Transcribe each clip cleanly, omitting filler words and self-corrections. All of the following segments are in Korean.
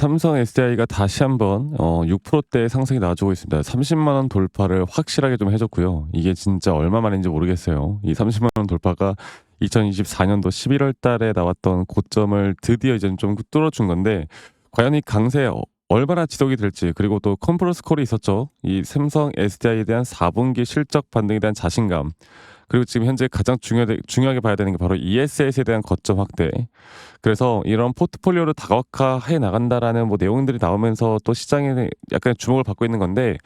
삼성 SDI가 다시 한번 6%대 상승이 나와주고 있습니다. 30만 원 돌파를 확실하게 좀 해줬고요. 이게 진짜 얼마 만인지 모르겠어요. 이 30만 원 돌파가 2024년도 11월 달에 나왔던 고점을 드디어 이제 좀 뚫어준 건데, 과연 이 강세 얼마나 지속이 될지, 그리고 또 컨퍼런스 콜이 있었죠. 이 삼성 SDI에 대한 4분기 실적 반등에 대한 자신감, 그리고 지금 현재 가장 중요하게 봐야 되는 게 바로 ESS에 대한 거점 확대. 그래서 이런 포트폴리오를 다각화해 나간다라는 뭐 내용들이 나오면서 또 시장에 약간 주목을 받고 있는 건데,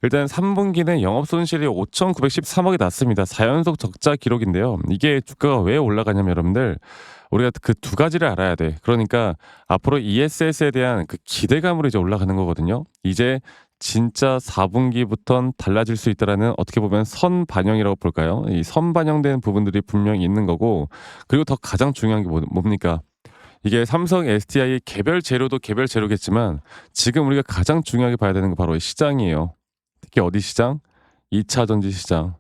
일단 3분기는 영업 손실이 5,913억이 났습니다. 4연속 적자 기록인데요. 이게 주가가 왜 올라가냐면 여러분들, 우리가 그 두 가지를 알아야 돼. 그러니까 앞으로 ESS에 대한 그 기대감으로 이제 올라가는 거거든요. 이제 진짜 4분기부터는 달라질 수 있다라는, 어떻게 보면 선 반영이라고 볼까요? 이 선 반영된 부분들이 분명히 있는 거고, 그리고 더 가장 중요한 게 뭡니까? 이게 삼성 SDI의 개별 재료도 개별 재료겠지만, 지금 우리가 가장 중요하게 봐야 되는 게 바로 이 시장이에요. 특히 어디 시장? 2차 전지 시장.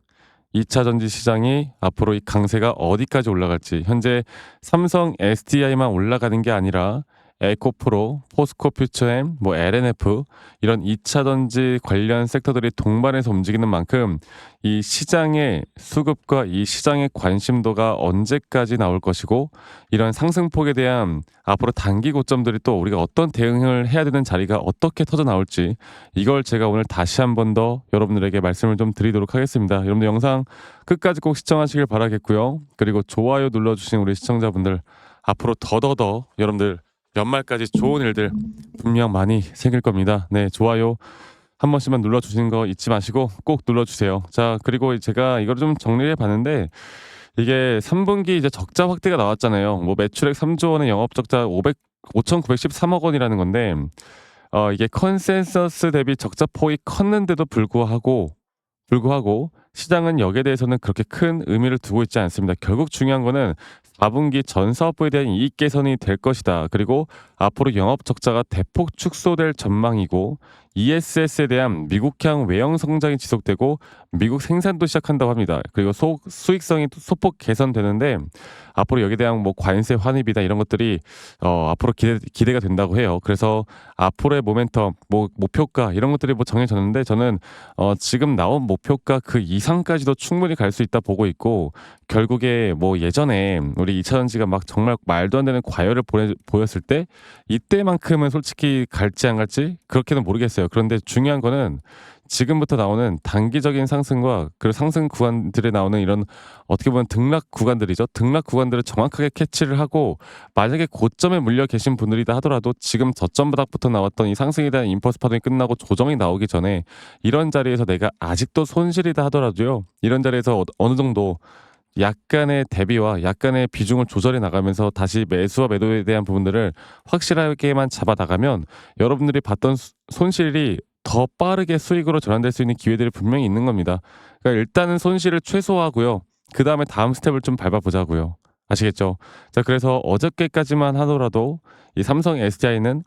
2차 전지 시장이 앞으로 이 강세가 어디까지 올라갈지, 현재 삼성 SDI만 올라가는 게 아니라 에코프로, 포스코 퓨처엠, 뭐 LNF, 이런 2차 전지 관련 섹터들이 동반해서 움직이는 만큼 이 시장의 수급과 이 시장의 관심도가 언제까지 나올 것이고, 이런 상승폭에 대한 앞으로 단기 고점들이 또 우리가 어떤 대응을 해야 되는 자리가 어떻게 터져 나올지, 이걸 제가 오늘 다시 한 번 더 여러분들에게 말씀을 좀 드리도록 하겠습니다. 여러분들 영상 끝까지 꼭 시청하시길 바라겠고요. 그리고 좋아요 눌러주신 우리 시청자분들, 앞으로 더더더 여러분들 연말까지 좋은 일들 분명 많이 생길 겁니다. 네, 좋아요 한 번씩만 눌러주시는 거 잊지 마시고 꼭 눌러주세요. 자, 그리고 제가 이걸 좀 정리해 봤는데, 이게 3분기 이제 적자 확대가 나왔잖아요. 뭐 매출액 3조 원의 영업 적자 5,913억 원이라는 건데, 이게 컨센서스 대비 적자 폭이 컸는데도 불구하고 시장은 여기에 대해서는 그렇게 큰 의미를 두고 있지 않습니다. 결국 중요한 거는 4분기 전 사업부에 대한 이익 개선이 될 것이다. 그리고 앞으로 영업 적자가 대폭 축소될 전망이고, ESS에 대한 미국향 외형 성장이 지속되고 미국 생산도 시작한다고 합니다. 그리고 수익성이 소폭 개선되는데, 앞으로 여기에 대한 뭐 관세 환입이다 이런 것들이 앞으로 기대가 된다고 해요. 그래서 앞으로의 모멘텀, 뭐 목표가 이런 것들이 뭐 정해졌는데, 저는 지금 나온 목표가 그 이상까지도 충분히 갈 수 있다 보고 있고, 결국에 뭐 예전에 우리 2차전지가 막 정말 말도 안 되는 과열을 보였을 때, 이때만큼은 솔직히 갈지 안 갈지 그렇게는 모르겠어요. 그런데 중요한 거는 지금부터 나오는 단기적인 상승과 그 상승 구간들에 나오는 이런, 어떻게 보면 등락 구간들이죠. 등락 구간들을 정확하게 캐치를 하고, 만약에 고점에 물려 계신 분들이다 하더라도 지금 저점 바닥부터 나왔던 이 상승에 대한 임펄스 파동이 끝나고 조정이 나오기 전에, 이런 자리에서 내가 아직도 손실이다 하더라도요, 이런 자리에서 어느 정도 약간의 대비와 약간의 비중을 조절해 나가면서 다시 매수와 매도에 대한 부분들을 확실하게만 잡아 나가면, 여러분들이 봤던 손실이 더 빠르게 수익으로 전환될 수 있는 기회들이 분명히 있는 겁니다. 그러니까 일단은 손실을 최소화하고요. 그 다음에 다음 스텝을 좀 밟아보자고요. 아시겠죠? 자, 그래서 어저께까지만 하더라도 이 삼성 SDI는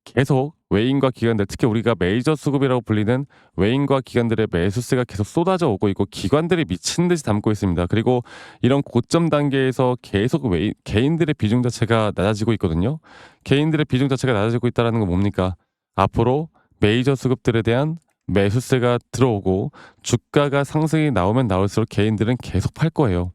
계속 외인과 기관들, 특히 우리가 메이저 수급이라고 불리는 외인과 기관들의 매수세가 계속 쏟아져 오고 있고, 기관들이 미친 듯이 담고 있습니다. 그리고 이런 고점 단계에서 계속 개인들의 비중 자체가 낮아지고 있거든요. 개인들의 비중 자체가 낮아지고 있다는 건 뭡니까? 앞으로 메이저 수급들에 대한 매수세가 들어오고, 주가가 상승이 나오면 나올수록 개인들은 계속 팔 거예요.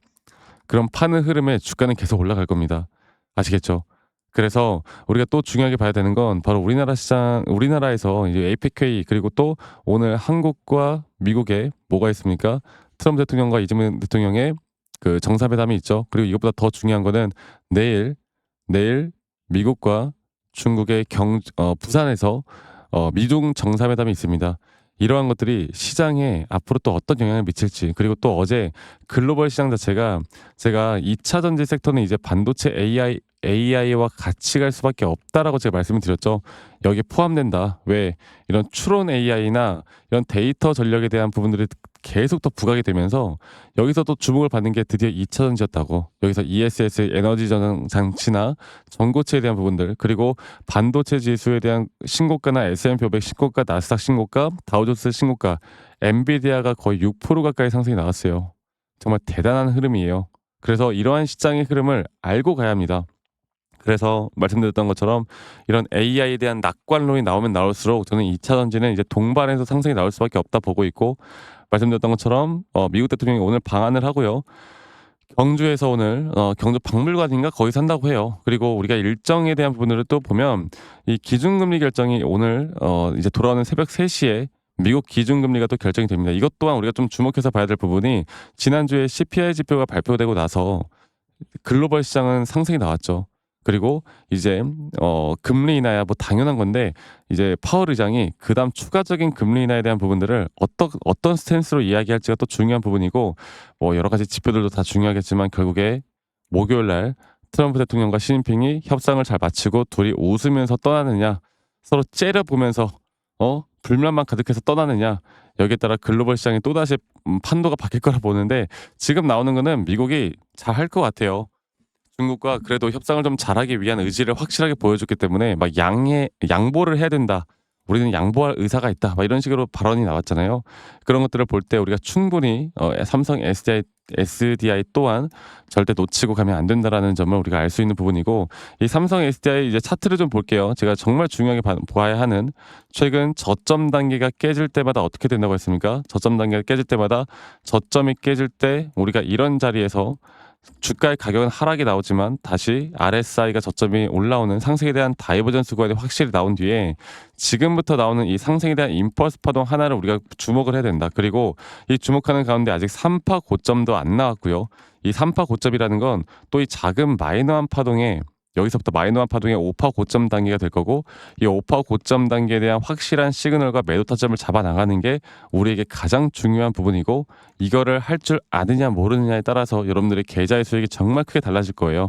그럼 파는 흐름에 주가는 계속 올라갈 겁니다. 아시겠죠? 그래서 우리가 또 중요하게 봐야 되는 건 바로 우리나라 시장, 우리나라에서 이제 에이펙회의, 그리고 또 오늘 한국과 미국에 뭐가 있습니까? 트럼프 대통령과 이재명 대통령의 그 정상회담이 있죠. 그리고 이것보다 더 중요한 거는 내일 미국과 중국의 부산에서 미중 정상회담이 있습니다. 이러한 것들이 시장에 앞으로 또 어떤 영향을 미칠지, 그리고 또 어제 글로벌 시장 자체가, 제가 2차 전지 섹터는 이제 반도체 AI와 같이 갈 수밖에 없다라고 제가 말씀을 드렸죠. 여기에 포함된다. 왜? 이런 추론 AI나 이런 데이터 전력에 대한 부분들이 계속 더 부각이 되면서, 여기서 또 주목을 받는 게 드디어 2차 전지였다고. 여기서 ESS 에너지 저장 장치나 전고체에 대한 부분들, 그리고 반도체 지수에 대한 신고가나 S&P 500 신고가, 나스닥 신고가, 다우존스 신고가, 엔비디아가 거의 6% 가까이 상승이 나왔어요. 정말 대단한 흐름이에요. 그래서 이러한 시장의 흐름을 알고 가야 합니다. 그래서 말씀드렸던 것처럼 이런 AI에 대한 낙관론이 나오면 나올수록 저는 2차 전지는 이제 동반해서 상승이 나올 수밖에 없다 보고 있고, 말씀드렸던 것처럼 미국 대통령이 오늘 방한을 하고요. 경주에서 오늘 경주 박물관인가 거기 산다고 해요. 그리고 우리가 일정에 대한 부분을 또 보면 이 기준금리 결정이 오늘 이제 돌아오는 새벽 3시에 미국 기준금리가 또 결정이 됩니다. 이것 또한 우리가 좀 주목해서 봐야 될 부분이, 지난주에 CPI 지표가 발표되고 나서 글로벌 시장은 상승이 나왔죠. 그리고 이제 금리 인하야 뭐 당연한 건데, 이제 파월 의장이 그다음 추가적인 금리 인하에 대한 부분들을 어떤 스탠스로 이야기할지가 또 중요한 부분이고, 뭐 여러 가지 지표들도 다 중요하겠지만 결국에 목요일 날 트럼프 대통령과 시진핑이 협상을 잘 마치고 둘이 웃으면서 떠나느냐, 서로 째려보면서 불만만 가득해서 떠나느냐, 여기에 따라 글로벌 시장이 또다시 판도가 바뀔 거라 보는데, 지금 나오는 거는 미국이 잘할 것 같아요. 중국과 그래도 협상을 좀 잘하기 위한 의지를 확실하게 보여줬기 때문에 막 양보를 해야 된다, 우리는 양보할 의사가 있다, 막 이런 식으로 발언이 나왔잖아요. 그런 것들을 볼 때 우리가 충분히 삼성 SDI 또한 절대 놓치고 가면 안 된다라는 점을 우리가 알 수 있는 부분이고, 이 삼성 SDI 이제 차트를 좀 볼게요. 제가 정말 중요하게 봐야 하는, 최근 저점 단계가 깨질 때마다 어떻게 된다고 했습니까? 저점 단계가 깨질 때마다, 저점이 깨질 때 우리가 이런 자리에서 주가의 가격은 하락이 나오지만 다시 RSI가 저점이 올라오는 상승에 대한 다이버전스 구간이 확실히 나온 뒤에, 지금부터 나오는 이 상승에 대한 임펄스 파동 하나를 우리가 주목을 해야 된다. 그리고 이 주목하는 가운데 아직 3파 고점도 안 나왔고요. 이 3파 고점이라는 건 또 이 작은 마이너한 파동에, 여기서부터 마이너한 파동의 5파 고점 단계가 될 거고, 이 5파 고점 단계에 대한 확실한 시그널과 매도 타점을 잡아 나가는 게 우리에게 가장 중요한 부분이고, 이거를 할 줄 아느냐 모르느냐에 따라서 여러분들의 계좌의 수익이 정말 크게 달라질 거예요.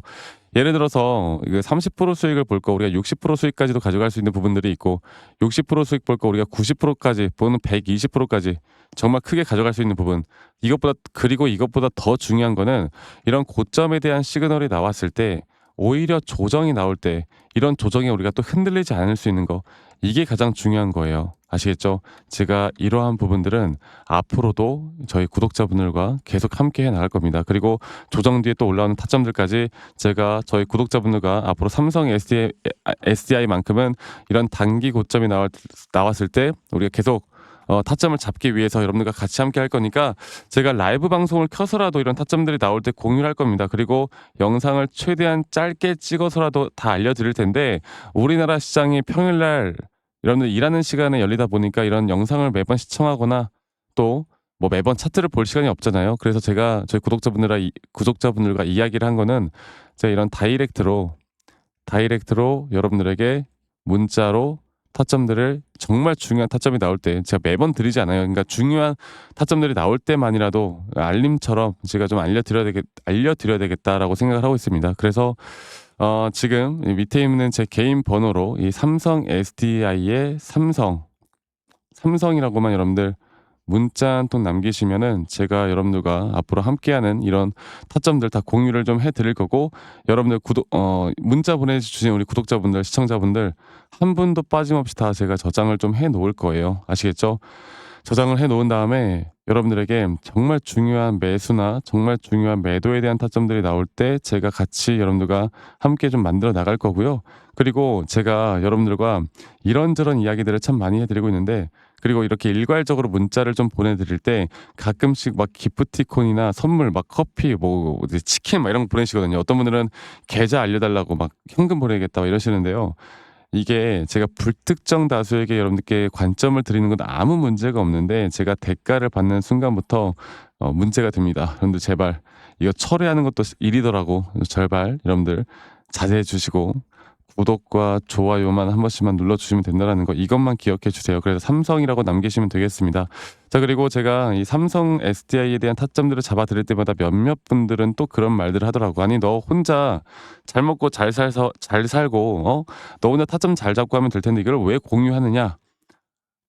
예를 들어서 30% 수익을 볼 거 우리가 60% 수익까지도 가져갈 수 있는 부분들이 있고, 60% 수익 볼 거 우리가 90%까지 또는 120%까지 정말 크게 가져갈 수 있는 부분, 그리고 이것보다 더 중요한 거는, 이런 고점에 대한 시그널이 나왔을 때 오히려 조정이 나올 때 이런 조정에 우리가 또 흔들리지 않을 수 있는 거, 이게 가장 중요한 거예요. 아시겠죠? 제가 이러한 부분들은 앞으로도 저희 구독자분들과 계속 함께 해 나갈 겁니다. 그리고 조정 뒤에 또 올라오는 타점들까지 제가 저희 구독자분들과 앞으로 삼성 SDI만큼은 이런 단기 고점이 나왔을 때 우리가 계속 타점을 잡기 위해서 여러분들과 같이 함께 할 거니까, 제가 라이브 방송을 켜서라도 이런 타점들이 나올 때 공유를 할 겁니다. 그리고 영상을 최대한 짧게 찍어서라도 다 알려드릴 텐데, 우리나라 시장이 평일날 여러분들 일하는 시간에 열리다 보니까 이런 영상을 매번 시청하거나 또 뭐 매번 차트를 볼 시간이 없잖아요. 그래서 제가 저희 구독자분들과 이야기를 한 거는, 제가 이런 다이렉트로 여러분들에게 문자로 타점들을, 정말 중요한 타점이 나올 때 제가 매번 드리지 않아요. 그러니까 중요한 타점들이 나올 때만이라도 알림처럼 제가 좀 알려드려야 되겠다라고 생각을 하고 있습니다. 그래서 지금 밑에 있는 제 개인 번호로 이 삼성 SDI의 삼성이라고만 여러분들 문자 한 통 남기시면은 제가 여러분들과 앞으로 함께하는 이런 타점들 다 공유를 좀 해드릴 거고, 여러분들 문자 보내주신 우리 구독자분들, 시청자분들 한 분도 빠짐없이 다 제가 저장을 좀 해놓을 거예요. 아시겠죠? 저장을 해놓은 다음에 여러분들에게 정말 중요한 매수나 정말 중요한 매도에 대한 타점들이 나올 때 제가 같이 여러분들과 함께 좀 만들어 나갈 거고요. 그리고 제가 여러분들과 이런저런 이야기들을 참 많이 해드리고 있는데, 그리고 이렇게 일괄적으로 문자를 좀 보내드릴 때 가끔씩 막 기프티콘이나 선물, 막 커피, 뭐 치킨 막 이런 거 보내시거든요. 어떤 분들은 계좌 알려달라고 막 현금 보내겠다 막 이러시는데요. 이게 제가 불특정 다수에게 여러분들께 관점을 드리는 건 아무 문제가 없는데, 제가 대가를 받는 순간부터 문제가 됩니다. 여러분들 제발 이거 철회하는 것도 일이더라고. 제발 여러분들 자제해 주시고 구독과 좋아요만 한 번씩만 눌러주시면 된다는 거, 이것만 기억해 주세요. 그래서 삼성이라고 남기시면 되겠습니다. 자, 그리고 제가 이 삼성 SDI에 대한 타점들을 잡아드릴 때마다 몇몇 분들은 또 그런 말들을 하더라고. 아니, 너 혼자 잘 먹고 잘 살고 너 혼자 타점 잘 잡고 하면 될 텐데 이걸 왜 공유하느냐,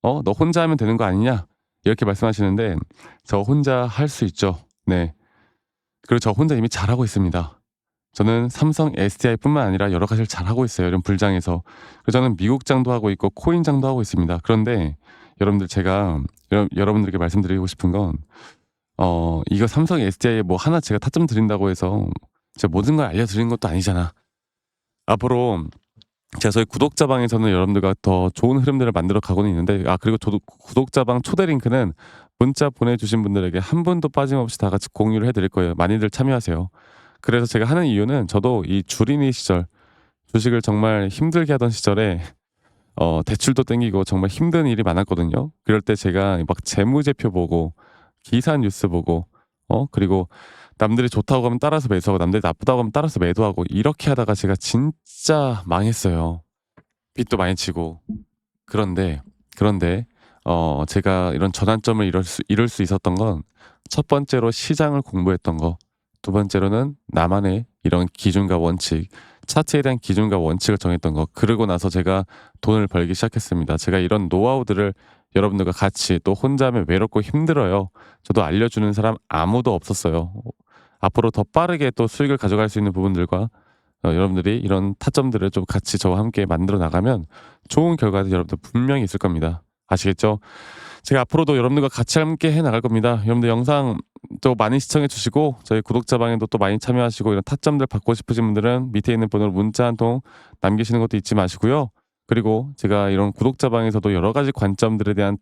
너 혼자 하면 되는 거 아니냐, 이렇게 말씀하시는데, 저 혼자 할 수 있죠. 네. 그리고 저 혼자 이미 잘하고 있습니다. 저는 삼성 SDI뿐만 아니라 여러 가지를 잘하고 있어요. 이런 불장에서. 그래서 저는 미국장도 하고 있고 코인장도 하고 있습니다. 그런데 여러분들, 제가 여러분들에게 말씀드리고 싶은 건, 이거 삼성 SDI에 뭐 하나 제가 타점 드린다고 해서 제가 모든 걸 알려드리는 것도 아니잖아. 앞으로 제가 저희 구독자방에서는 여러분들과 더 좋은 흐름들을 만들어 가고는 있는데, 그리고 저도 구독자방 초대 링크는 문자 보내주신 분들에게 한 분도 빠짐없이 다 같이 공유를 해드릴 거예요. 많이들 참여하세요. 그래서 제가 하는 이유는, 저도 이 줄이니 시절, 주식을 정말 힘들게 하던 시절에 대출도 땡기고 정말 힘든 일이 많았거든요. 그럴 때 제가 막 재무제표 보고 기사 뉴스 보고 그리고 남들이 좋다고 하면 따라서 매수하고 남들이 나쁘다고 하면 따라서 매도하고 이렇게 하다가 제가 진짜 망했어요. 빚도 많이 치고. 그런데 제가 이런 전환점을 이룰 수 있었던 건, 첫 번째로 시장을 공부했던 거, 두 번째로는 나만의 이런 기준과 원칙, 차트에 대한 기준과 원칙을 정했던 거, 그러고 나서 제가 돈을 벌기 시작했습니다. 제가 이런 노하우들을 여러분들과 같이, 또 혼자 하면 외롭고 힘들어요. 저도 알려주는 사람 아무도 없었어요. 앞으로 더 빠르게 또 수익을 가져갈 수 있는 부분들과 여러분들이 이런 타점들을 좀 같이 저와 함께 만들어 나가면 좋은 결과들이 여러분들 분명히 있을 겁니다. 아시겠죠? 제가 앞으로도 여러분들과 같이 함께 해 나갈 겁니다. 여러분들 영상 또 많이 시청해 주시고, 저희 구독자방에도 또 많이 참여하시고, 이런 타점들 받고 싶으신 분들은 밑에 있는 번호로 문자 한 통 남기시는 것도 잊지 마시고요. 그리고 제가 이런 구독자방에서도 여러 가지 관점들에 대한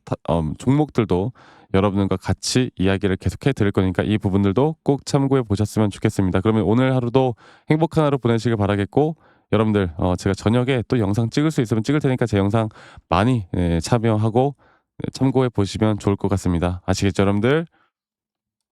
종목들도 여러분들과 같이 이야기를 계속해 드릴 거니까, 이 부분들도 꼭 참고해 보셨으면 좋겠습니다. 그러면 오늘 하루도 행복한 하루 보내시길 바라겠고, 여러분들 제가 저녁에 또 영상 찍을 수 있으면 찍을 테니까 제 영상 많이 참여하고 참고해 보시면 좋을 것 같습니다. 아시겠죠, 여러분들?